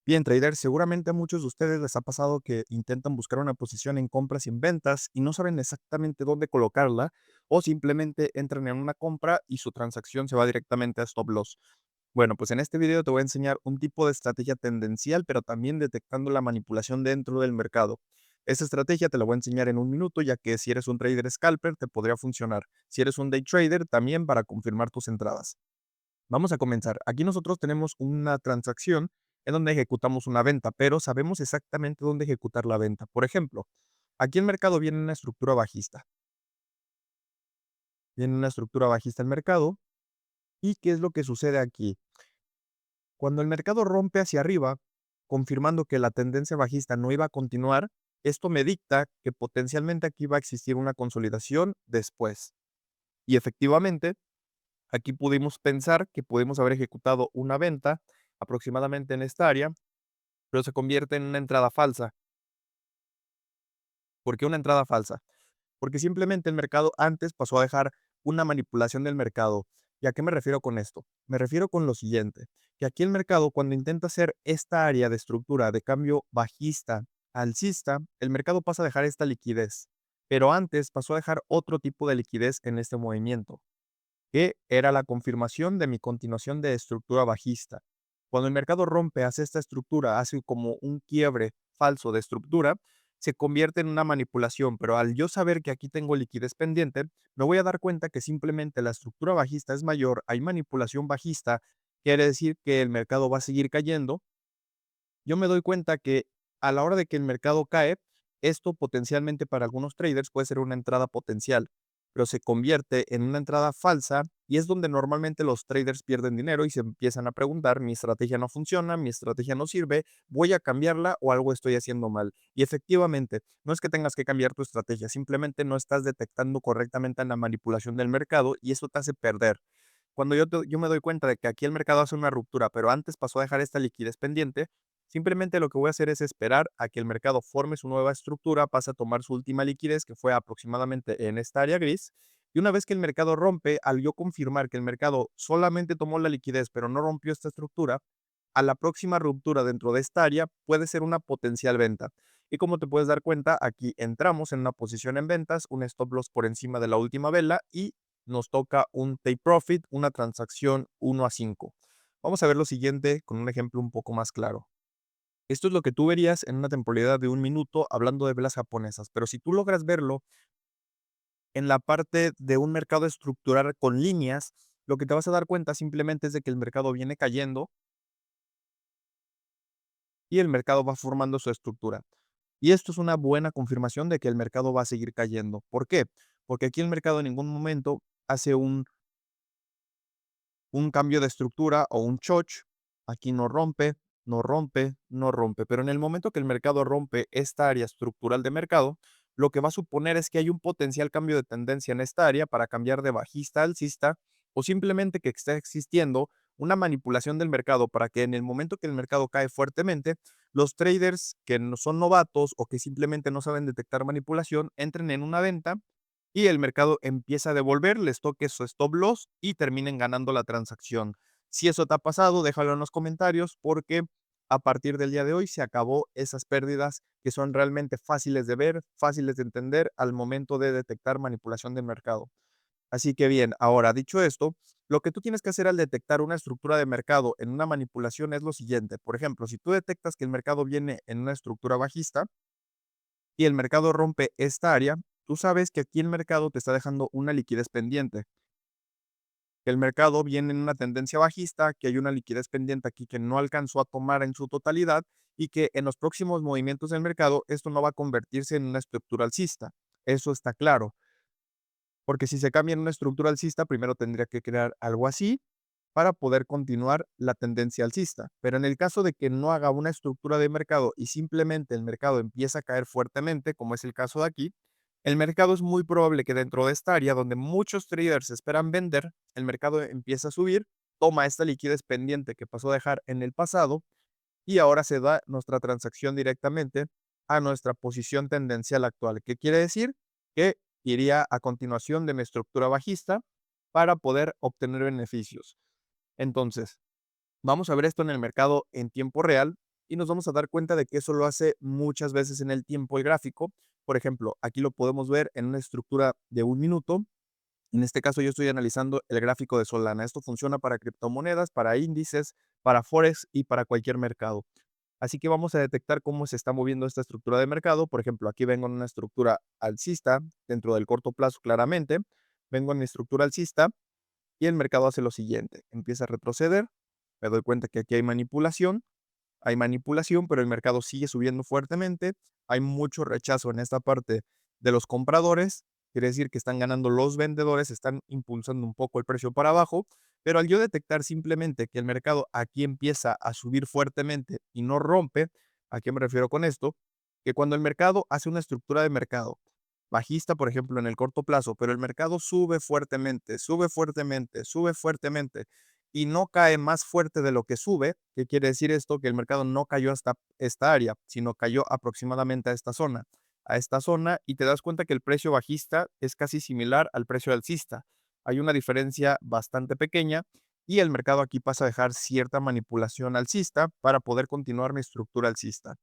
Bien, traders, seguramente a muchos de ustedes les ha pasado que intentan buscar una posición en compras y en ventas y no saben exactamente dónde colocarla o simplemente entran en una compra y su transacción se va directamente a stop loss. Bueno, pues en este video te voy a enseñar un tipo de estrategia tendencial, pero también detectando la manipulación dentro del mercado. Esta estrategia te la voy a enseñar en un minuto, ya que si eres un trader scalper te podría funcionar. Si eres un day trader, también para confirmar tus entradas. Vamos a comenzar. Aquí nosotros tenemos una transacción en donde ejecutamos una venta, pero sabemos exactamente dónde ejecutar la venta. Por ejemplo, aquí el mercado viene en una estructura bajista. Viene en una estructura bajista el mercado. ¿Y qué es lo que sucede aquí? Cuando el mercado rompe hacia arriba, confirmando que la tendencia bajista no iba a continuar, esto me dicta que potencialmente aquí va a existir una consolidación después. Y efectivamente, aquí pudimos pensar que pudimos haber ejecutado una venta aproximadamente en esta área, pero se convierte en una entrada falsa. ¿Por qué una entrada falsa? Porque simplemente el mercado antes pasó a dejar una manipulación del mercado. ¿Y a qué me refiero con esto? Me refiero con lo siguiente, que aquí el mercado cuando intenta hacer esta área de estructura de cambio bajista alcista, el mercado pasa a dejar esta liquidez, pero antes pasó a dejar otro tipo de liquidez en este movimiento, que era la confirmación de mi continuación de estructura bajista. Cuando el mercado rompe hacia esta estructura, hace como un quiebre falso de estructura, se convierte en una manipulación, pero al yo saber que aquí tengo liquidez pendiente, me voy a dar cuenta que simplemente la estructura bajista es mayor, hay manipulación bajista, quiere decir que el mercado va a seguir cayendo. Yo me doy cuenta que a la hora de que el mercado cae, esto potencialmente para algunos traders puede ser una entrada potencial, pero se convierte en una entrada falsa y es donde normalmente los traders pierden dinero y se empiezan a preguntar, mi estrategia no funciona, mi estrategia no sirve, voy a cambiarla o algo estoy haciendo mal. Y efectivamente, no es que tengas que cambiar tu estrategia, simplemente no estás detectando correctamente la manipulación del mercado y eso te hace perder. Cuando yo me doy cuenta de que aquí el mercado hace una ruptura, pero antes pasó a dejar esta liquidez pendiente, simplemente lo que voy a hacer es esperar a que el mercado forme su nueva estructura, pase a tomar su última liquidez, que fue aproximadamente en esta área gris. Y una vez que el mercado rompe, al yo confirmar que el mercado solamente tomó la liquidez, pero no rompió esta estructura, a la próxima ruptura dentro de esta área puede ser una potencial venta. Y como te puedes dar cuenta, aquí entramos en una posición en ventas, un stop loss por encima de la última vela y nos toca un take profit, una transacción 1 a 5. Vamos a ver lo siguiente con un ejemplo un poco más claro. Esto es lo que tú verías en una temporalidad de un minuto hablando de velas japonesas, pero si tú logras verlo en la parte de un mercado estructural con líneas, lo que te vas a dar cuenta simplemente es de que el mercado viene cayendo y el mercado va formando su estructura. Y esto es una buena confirmación de que el mercado va a seguir cayendo. ¿Por qué? Porque aquí el mercado en ningún momento hace un cambio de estructura o un choch. Aquí no rompe, no rompe, no rompe. Pero en el momento que el mercado rompe esta área estructural de mercado, lo que va a suponer es que hay un potencial cambio de tendencia en esta área para cambiar de bajista a alcista o simplemente que está existiendo una manipulación del mercado para que en el momento que el mercado cae fuertemente, los traders que no son novatos o que simplemente no saben detectar manipulación entren en una venta y el mercado empieza a devolver, les toque su stop loss y terminen ganando la transacción. Si eso te ha pasado, déjalo en los comentarios porque a partir del día de hoy se acabó esas pérdidas que son realmente fáciles de ver, fáciles de entender al momento de detectar manipulación del mercado. Así que bien, ahora dicho esto, lo que tú tienes que hacer al detectar una estructura de mercado en una manipulación es lo siguiente. Por ejemplo, si tú detectas que el mercado viene en una estructura bajista, y el mercado rompe esta área, tú sabes que aquí el mercado te está dejando una liquidez pendiente, que el mercado viene en una tendencia bajista, que hay una liquidez pendiente aquí que no alcanzó a tomar en su totalidad y que en los próximos movimientos del mercado esto no va a convertirse en una estructura alcista. Eso está claro, porque si se cambia en una estructura alcista, primero tendría que crear algo así para poder continuar la tendencia alcista. Pero en el caso de que no haga una estructura de mercado y simplemente el mercado empieza a caer fuertemente, como es el caso de aquí, el mercado es muy probable que dentro de esta área donde muchos traders esperan vender, el mercado empieza a subir, toma esta liquidez pendiente que pasó a dejar en el pasado y ahora se da nuestra transacción directamente a nuestra posición tendencial actual. ¿Qué quiere decir? Que iría a continuación de mi estructura bajista para poder obtener beneficios. Entonces, vamos a ver esto en el mercado en tiempo real y nos vamos a dar cuenta de que eso lo hace muchas veces en el tiempo el gráfico. Por ejemplo, aquí lo podemos ver en una estructura de un minuto. En este caso, yo estoy analizando el gráfico de Solana. Esto funciona para criptomonedas, para índices, para Forex y para cualquier mercado. Así que vamos a detectar cómo se está moviendo esta estructura de mercado. Por ejemplo, aquí vengo en una estructura alcista dentro del corto plazo claramente. Vengo en mi estructura alcista y el mercado hace lo siguiente. Empieza a retroceder. Me doy cuenta que aquí hay manipulación, pero el mercado sigue subiendo fuertemente. Hay mucho rechazo en esta parte de los compradores. Quiere decir que están ganando los vendedores, están impulsando un poco el precio para abajo. Pero al yo detectar simplemente que el mercado aquí empieza a subir fuertemente y no rompe, ¿a qué me refiero con esto? Que cuando el mercado hace una estructura de mercado bajista, por ejemplo, en el corto plazo, pero el mercado sube fuertemente, sube fuertemente, sube fuertemente y no cae más fuerte de lo que sube. ¿Qué quiere decir esto? Que el mercado no cayó hasta esta área, sino cayó aproximadamente a esta zona, y te das cuenta que el precio bajista es casi similar al precio alcista. Hay una diferencia bastante pequeña y el mercado aquí pasa a dejar cierta manipulación alcista para poder continuar mi estructura alcista.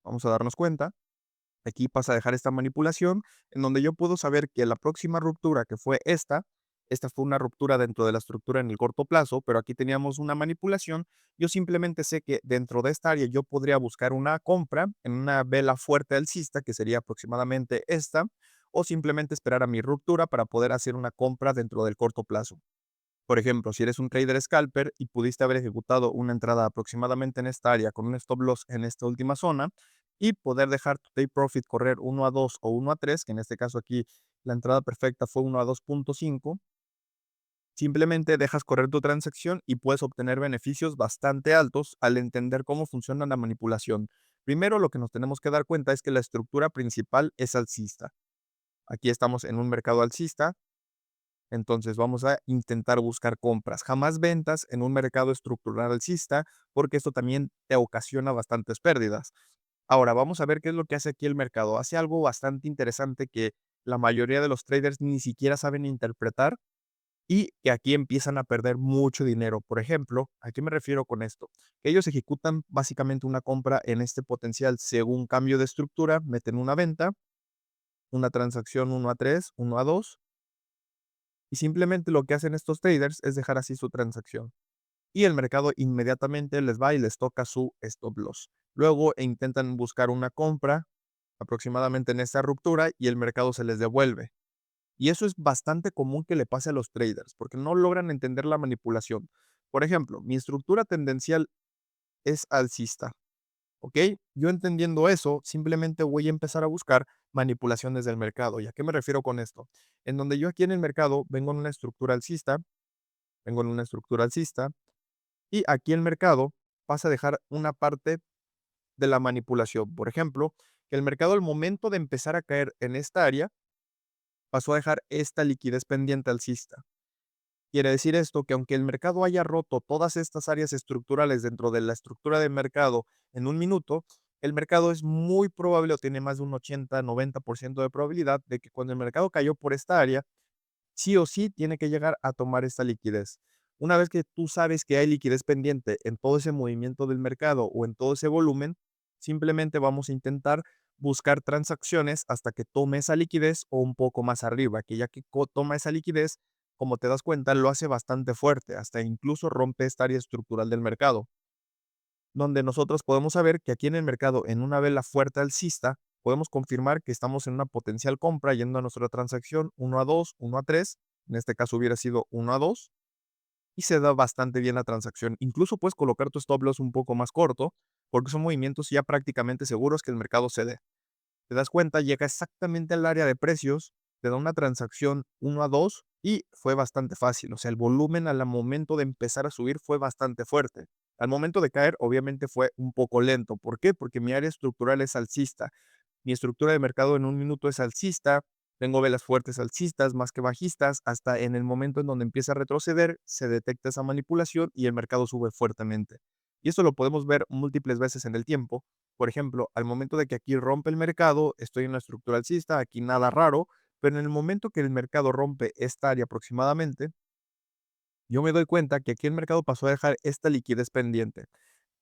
Vamos a darnos cuenta. Aquí pasa a dejar esta manipulación, en donde yo puedo saber que la próxima ruptura, que fue esta fue una ruptura dentro de la estructura en el corto plazo, pero aquí teníamos una manipulación. Yo simplemente sé que dentro de esta área yo podría buscar una compra en una vela fuerte alcista, que sería aproximadamente esta, o simplemente esperar a mi ruptura para poder hacer una compra dentro del corto plazo. Por ejemplo, si eres un trader scalper y pudiste haber ejecutado una entrada aproximadamente en esta área con un stop loss en esta última zona y poder dejar tu take profit correr 1 a 2 o 1 a 3, que en este caso aquí la entrada perfecta fue 1 a 2.5, simplemente dejas correr tu transacción y puedes obtener beneficios bastante altos al entender cómo funciona la manipulación. Primero, lo que nos tenemos que dar cuenta es que la estructura principal es alcista. Aquí estamos en un mercado alcista. Entonces vamos a intentar buscar compras, jamás ventas en un mercado estructural alcista, porque esto también te ocasiona bastantes pérdidas. Ahora vamos a ver qué es lo que hace aquí el mercado. Hace algo bastante interesante que la mayoría de los traders ni siquiera saben interpretar y que aquí empiezan a perder mucho dinero. Por ejemplo, ¿a qué me refiero con esto? Que ellos ejecutan básicamente una compra en este potencial según cambio de estructura, meten una venta, una transacción 1 a 3, 1 a 2, y simplemente lo que hacen estos traders es dejar así su transacción. Y el mercado inmediatamente les va y les toca su stop loss. Luego intentan buscar una compra aproximadamente en esta ruptura y el mercado se les devuelve. Y eso es bastante común que le pase a los traders porque no logran entender la manipulación. Por ejemplo, mi estructura tendencial es alcista. ¿Ok? Yo entendiendo eso, simplemente voy a empezar a buscar manipulaciones del mercado. ¿Y a qué me refiero con esto? En donde yo aquí en el mercado vengo en una estructura alcista, vengo en una estructura alcista, y aquí el mercado pasa a dejar una parte de la manipulación. Por ejemplo, que el mercado al momento de empezar a caer en esta área, pasó a dejar esta liquidez pendiente alcista. Quiere decir esto que aunque el mercado haya roto todas estas áreas estructurales dentro de la estructura de mercado en un minuto, el mercado es muy probable o tiene más de un 80-90% de probabilidad de que cuando el mercado cayó por esta área, sí o sí tiene que llegar a tomar esta liquidez. Una vez que tú sabes que hay liquidez pendiente en todo ese movimiento del mercado o en todo ese volumen, simplemente vamos a intentar buscar transacciones hasta que tome esa liquidez o un poco más arriba, que ya que toma esa liquidez, como te das cuenta, lo hace bastante fuerte, hasta incluso rompe esta área estructural del mercado, donde nosotros podemos saber que aquí en el mercado, en una vela fuerte alcista, podemos confirmar que estamos en una potencial compra yendo a nuestra transacción 1 a 2, 1 a 3, en este caso hubiera sido 1 a 2, y se da bastante bien la transacción. Incluso puedes colocar tu stop loss un poco más corto, porque son movimientos ya prácticamente seguros que el mercado cede. Te das cuenta, llega exactamente al área de precios, te da una transacción 1 a 2 y fue bastante fácil. O sea, el volumen al momento de empezar a subir fue bastante fuerte. Al momento de caer, obviamente fue un poco lento. ¿Por qué? Porque mi área estructural es alcista. Mi estructura de mercado en un minuto es alcista. Tengo velas fuertes alcistas más que bajistas. Hasta en el momento en donde empieza a retroceder, se detecta esa manipulación y el mercado sube fuertemente. Y esto lo podemos ver múltiples veces en el tiempo. Por ejemplo, al momento de que aquí rompe el mercado, estoy en una estructura alcista, aquí nada raro, pero en el momento que el mercado rompe esta área aproximadamente, yo me doy cuenta que aquí el mercado pasó a dejar esta liquidez pendiente.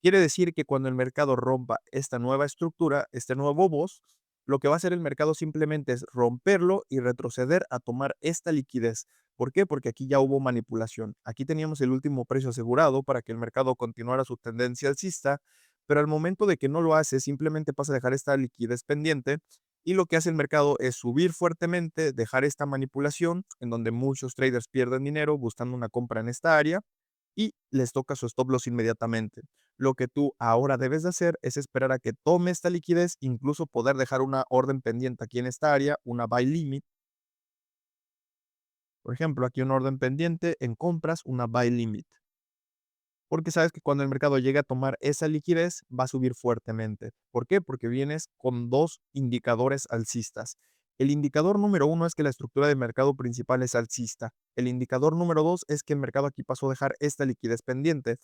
Quiere decir que cuando el mercado rompa esta nueva estructura, este nuevo BOS, lo que va a hacer el mercado simplemente es romperlo y retroceder a tomar esta liquidez. ¿Por qué? Porque aquí ya hubo manipulación. Aquí teníamos el último precio asegurado para que el mercado continuara su tendencia alcista, pero al momento de que no lo hace, simplemente pasa a dejar esta liquidez pendiente y lo que hace el mercado es subir fuertemente, dejar esta manipulación en donde muchos traders pierden dinero buscando una compra en esta área y les toca su stop loss inmediatamente. Lo que tú ahora debes de hacer es esperar a que tome esta liquidez, incluso poder dejar una orden pendiente aquí en esta área, una buy limit. Por ejemplo, aquí una orden pendiente en compras, una buy limit. Porque sabes que cuando el mercado llegue a tomar esa liquidez, va a subir fuertemente. ¿Por qué? Porque vienes con dos indicadores alcistas. El indicador número uno es que la estructura de mercado principal es alcista. El indicador número dos es que el mercado aquí pasó a dejar esta liquidez pendiente.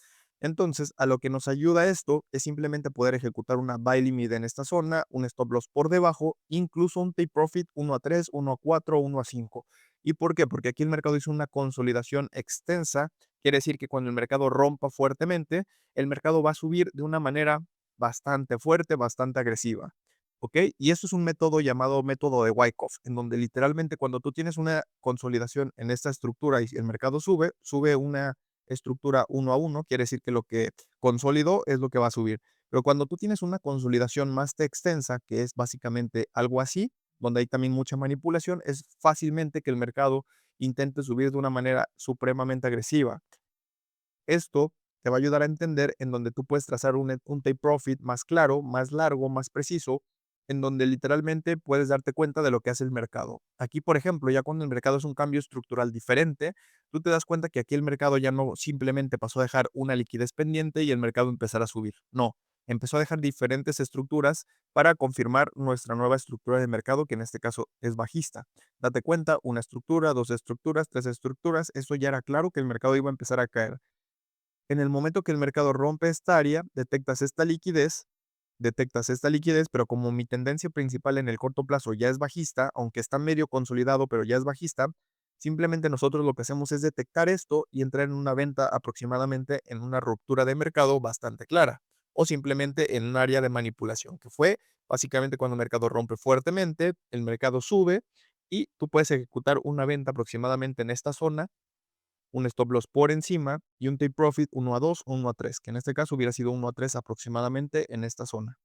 Entonces, a lo que nos ayuda esto es simplemente poder ejecutar una buy limit en esta zona, un stop loss por debajo, incluso un take profit 1 a 3, 1 a 4, 1 a 5. ¿Y por qué? Porque aquí el mercado hizo una consolidación extensa. Quiere decir que cuando el mercado rompa fuertemente, el mercado va a subir de una manera bastante fuerte, bastante agresiva. ¿Ok? Y esto es un método llamado método de Wyckoff, en donde literalmente cuando tú tienes una consolidación en esta estructura y el mercado sube, sube una estructura uno a uno, quiere decir que lo que consolidó es lo que va a subir. Pero cuando tú tienes una consolidación más extensa, que es básicamente algo así, donde hay también mucha manipulación, es fácilmente que el mercado intente subir de una manera supremamente agresiva. Esto te va a ayudar a entender en donde tú puedes trazar un take profit más claro, más largo, más preciso, en donde literalmente puedes darte cuenta de lo que hace el mercado. Aquí, por ejemplo, ya cuando el mercado es un cambio estructural diferente, tú te das cuenta que aquí el mercado ya no simplemente pasó a dejar una liquidez pendiente y el mercado empezará a subir. No, empezó a dejar diferentes estructuras para confirmar nuestra nueva estructura de mercado, que en este caso es bajista. Date cuenta, una estructura, dos estructuras, tres estructuras, eso ya era claro que el mercado iba a empezar a caer. En el momento que el mercado rompe esta área, detectas esta liquidez, pero como mi tendencia principal en el corto plazo ya es bajista, aunque está medio consolidado, pero ya es bajista, simplemente nosotros lo que hacemos es detectar esto y entrar en una venta aproximadamente en una ruptura de mercado bastante clara, o simplemente en un área de manipulación, que fue básicamente cuando el mercado rompe fuertemente, el mercado sube y tú puedes ejecutar una venta aproximadamente en esta zona, un stop loss por encima y un take profit 1 a 2 o 1 a 3, que en este caso hubiera sido 1 a 3 aproximadamente en esta zona.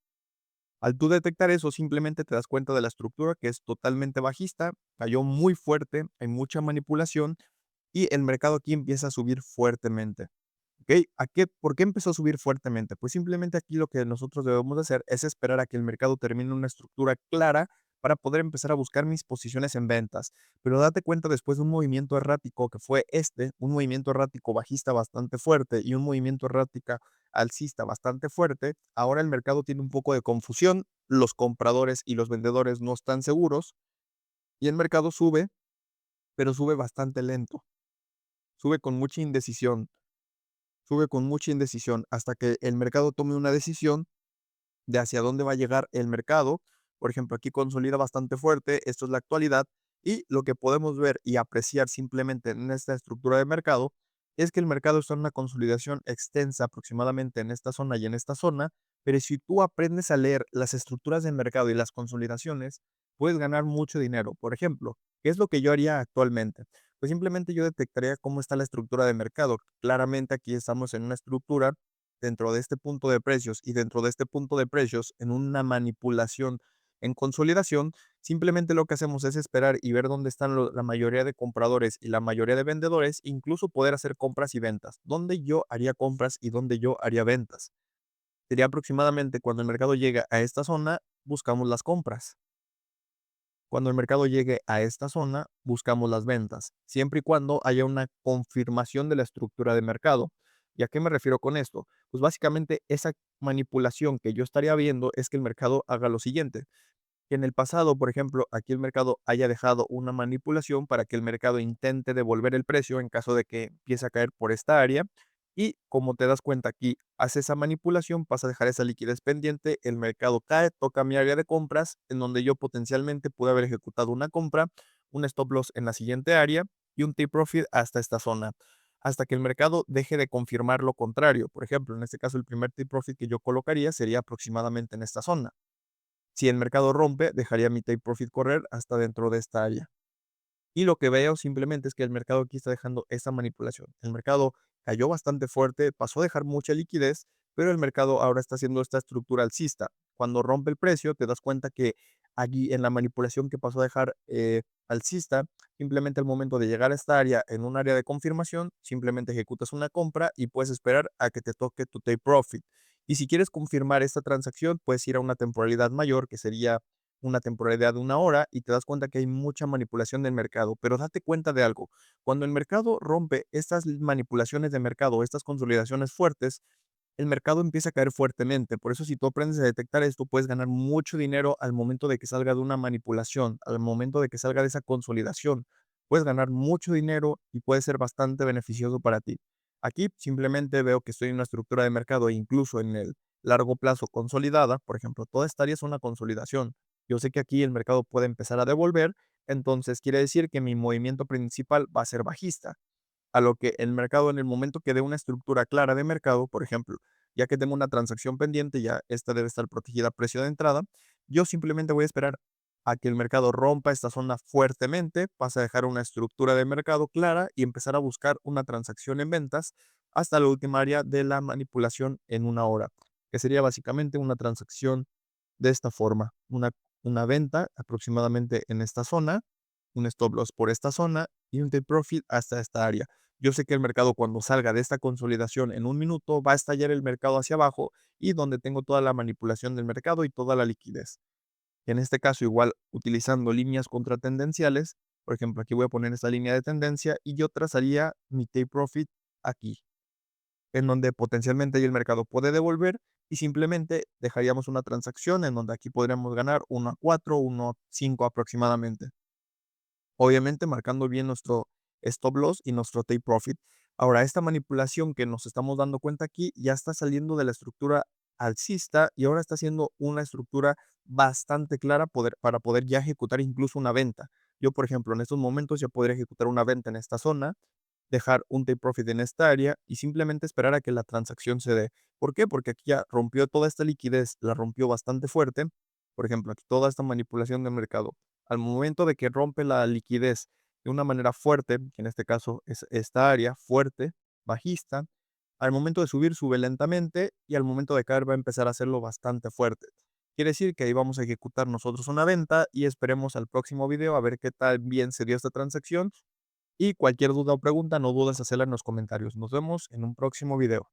Al tú detectar eso, simplemente te das cuenta de la estructura que es totalmente bajista, cayó muy fuerte, hay mucha manipulación y el mercado aquí empieza a subir fuertemente. ¿Ok? ¿Por qué empezó a subir fuertemente? Pues simplemente aquí lo que nosotros debemos de hacer es esperar a que el mercado termine una estructura clara para poder empezar a buscar mis posiciones en ventas. Pero date cuenta después de un movimiento errático que fue un movimiento errático bajista bastante fuerte y un movimiento errática alcista bastante fuerte, ahora el mercado tiene un poco de confusión, los compradores y los vendedores no están seguros y el mercado sube, pero sube bastante lento, sube con mucha indecisión. Sube con mucha indecisión hasta que el mercado tome una decisión de hacia dónde va a llegar el mercado. Por ejemplo, aquí consolida bastante fuerte, esto es la actualidad, y lo que podemos ver y apreciar simplemente en esta estructura de mercado es que el mercado está en una consolidación extensa aproximadamente en esta zona y en esta zona, pero si tú aprendes a leer las estructuras de mercado y las consolidaciones, puedes ganar mucho dinero. Por ejemplo, ¿qué es lo que yo haría actualmente? Pues simplemente yo detectaría cómo está la estructura de mercado. Claramente aquí estamos en una estructura dentro de este punto de precios y dentro de este punto de precios en una manipulación en consolidación, simplemente lo que hacemos es esperar y ver dónde están la mayoría de compradores y la mayoría de vendedores, incluso poder hacer compras y ventas, dónde yo haría compras y dónde yo haría ventas. Sería aproximadamente cuando el mercado llega a esta zona, buscamos las compras. Cuando el mercado llegue a esta zona, buscamos las ventas, siempre y cuando haya una confirmación de la estructura de mercado. ¿Y a qué me refiero con esto? Pues básicamente esa manipulación que yo estaría viendo es que el mercado haga lo siguiente, que en el pasado, por ejemplo, aquí el mercado haya dejado una manipulación para que el mercado intente devolver el precio en caso de que empiece a caer por esta área. Y como te das cuenta aquí, hace esa manipulación, pasa a dejar esa liquidez pendiente, el mercado cae, toca mi área de compras, en donde yo potencialmente pude haber ejecutado una compra, un stop loss en la siguiente área y un take profit hasta esta zona. hasta que el mercado deje de confirmar lo contrario. Por ejemplo, en este caso, el primer take profit que yo colocaría sería aproximadamente en esta zona. Si el mercado rompe, dejaría mi take profit correr hasta dentro de esta área. Y lo que veo simplemente es que el mercado aquí está dejando esa manipulación. El mercado cayó bastante fuerte, pasó a dejar mucha liquidez, pero el mercado ahora está haciendo esta estructura alcista. Cuando rompe el precio, te das cuenta que aquí en la manipulación que pasó a dejar alcista, simplemente al momento de llegar a esta área, en un área de confirmación, simplemente ejecutas una compra y puedes esperar a que te toque tu take profit. Y si quieres confirmar esta transacción, puedes ir a una temporalidad mayor, que sería una temporalidad de una hora, y te das cuenta que hay mucha manipulación del mercado. Pero date cuenta de algo, cuando el mercado rompe estas manipulaciones de mercado, estas consolidaciones fuertes, el mercado empieza a caer fuertemente. Por eso, si tú aprendes a detectar esto, puedes ganar mucho dinero al momento de que salga de una manipulación, al momento de que salga de esa consolidación. Puedes ganar mucho dinero y puede ser bastante beneficioso para ti. Aquí simplemente veo que estoy en una estructura de mercado e incluso en el largo plazo consolidada. Por ejemplo, toda esta área es una consolidación. Yo sé que aquí el mercado puede empezar a devolver, entonces quiere decir que mi movimiento principal va a ser bajista, a lo que el mercado en el momento que dé una estructura clara de mercado, por ejemplo, ya que tengo una transacción pendiente, ya esta debe estar protegida a precio de entrada, yo simplemente voy a esperar a que el mercado rompa esta zona fuertemente, pase a dejar una estructura de mercado clara y empezar a buscar una transacción en ventas hasta la última área de la manipulación en una hora, que sería básicamente una transacción de esta forma, una venta aproximadamente en esta zona, un stop loss por esta zona y un take profit hasta esta área. Yo sé que el mercado cuando salga de esta consolidación en un minuto va a estallar el mercado hacia abajo y donde tengo toda la manipulación del mercado y toda la liquidez. En este caso, igual utilizando líneas contratendenciales, por ejemplo, aquí voy a poner esta línea de tendencia y yo trazaría mi take profit aquí, en donde potencialmente ahí el mercado puede devolver y simplemente dejaríamos una transacción en donde aquí podríamos ganar 1 a 4, 1 a 5 aproximadamente. Obviamente marcando bien nuestro stop loss y nuestro take profit. Ahora, esta manipulación que nos estamos dando cuenta aquí ya está saliendo de la estructura alcista y ahora está haciendo una estructura bastante clara para poder ya ejecutar incluso una venta. Yo, por ejemplo, en estos momentos ya podría ejecutar una venta en esta zona, dejar un take profit en esta área y simplemente esperar a que la transacción se dé. ¿Por qué? Porque aquí ya rompió toda esta liquidez, la rompió bastante fuerte. Por ejemplo, aquí toda esta manipulación de mercado. Al momento de que rompe la liquidez de una manera fuerte, que en este caso es esta área fuerte, bajista, al momento de subir sube lentamente y al momento de caer va a empezar a hacerlo bastante fuerte. Quiere decir que ahí vamos a ejecutar nosotros una venta y esperemos al próximo video a ver qué tal bien se dio esta transacción y cualquier duda o pregunta, no dudes en hacerla en los comentarios. Nos vemos en un próximo video.